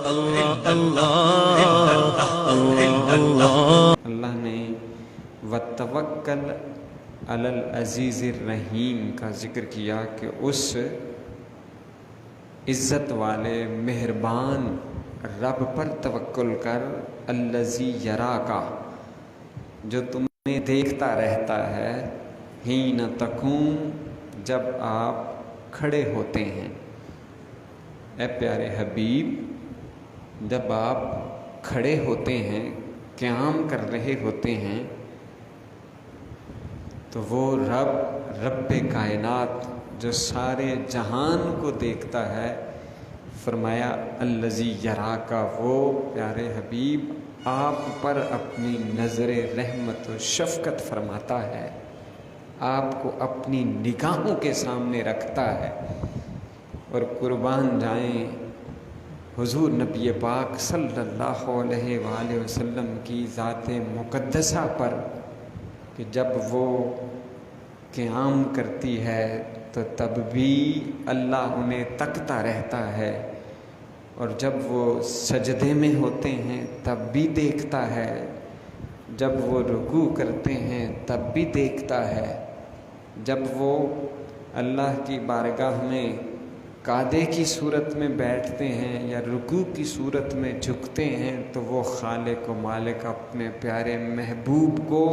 اللہ نے وتوکل علی العزیز الرحیم کا ذکر کیا کہ اس عزت والے مہربان رب پر توکل کر، الذی یراکا، جو تمہیں دیکھتا رہتا ہے، حین تقوم، جب آپ کھڑے ہوتے ہیں۔ اے پیارے حبیب، جب آپ کھڑے ہوتے ہیں، قیام کر رہے ہوتے ہیں، تو وہ رب کائنات جو سارے جہان کو دیکھتا ہے، فرمایا الذی یراکا، وہ پیارے حبیب آپ پر اپنی نظر رحمت و شفقت فرماتا ہے، آپ کو اپنی نگاہوں کے سامنے رکھتا ہے۔ اور قربان جائیں حضور نبی پاک صلی اللہ علیہ وآلہ وسلم کی ذات مقدسہ پر کہ جب وہ قیام کرتی ہے تو تب بھی اللہ انہیں تکتا رہتا ہے، اور جب وہ سجدے میں ہوتے ہیں تب بھی دیکھتا ہے، جب وہ رکوع کرتے ہیں تب بھی دیکھتا ہے، جب وہ اللہ کی بارگاہ میں قعدے کی صورت میں بیٹھتے ہیں یا رکوع کی صورت میں جھکتے ہیں، تو وہ خالق و مالک اپنے پیارے محبوب کو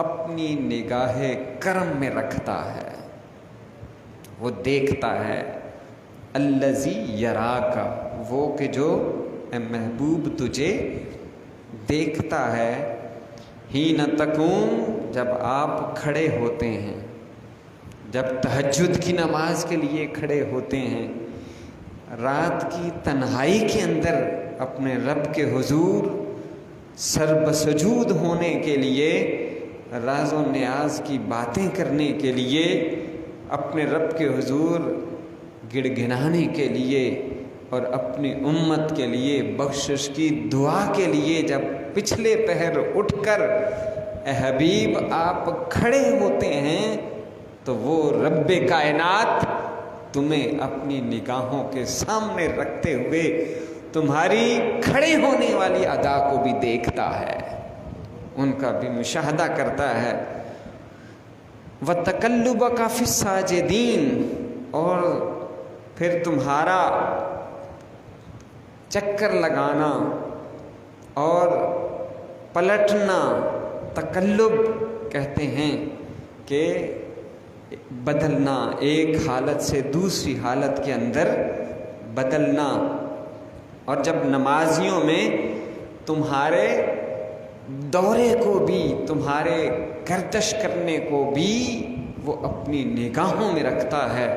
اپنی نگاہ کرم میں رکھتا ہے، وہ دیکھتا ہے۔ الذی یراکا، وہ کہ جو اے محبوب تجھے دیکھتا ہے، حین تقوم، جب آپ کھڑے ہوتے ہیں، جب تہجد کی نماز کے لیے کھڑے ہوتے ہیں، رات کی تنہائی کے اندر اپنے رب کے حضور سر بسجود ہونے کے لیے، راز و نیاز کی باتیں کرنے کے لیے، اپنے رب کے حضور گڑگڑانے کے لیے اور اپنی امت کے لیے بخشش کی دعا کے لیے جب پچھلے پہر اٹھ کر اے حبیب آپ کھڑے ہوتے ہیں، تو وہ رب کائنات تمہیں اپنی نگاہوں کے سامنے رکھتے ہوئے تمہاری کھڑے ہونے والی ادا کو بھی دیکھتا ہے، ان کا بھی مشاہدہ کرتا ہے۔ وَتَقَلُّبَكَ فِي السَّاجِدِينَ، اور پھر تمہارا چکر لگانا اور پلٹنا، تقلب کہتے ہیں کہ بدلنا، ایک حالت سے دوسری حالت کے اندر بدلنا۔ اور جب نمازیوں میں تمہارے دورے کو بھی، تمہارے گردش کرنے کو بھی وہ اپنی نگاہوں میں رکھتا ہے۔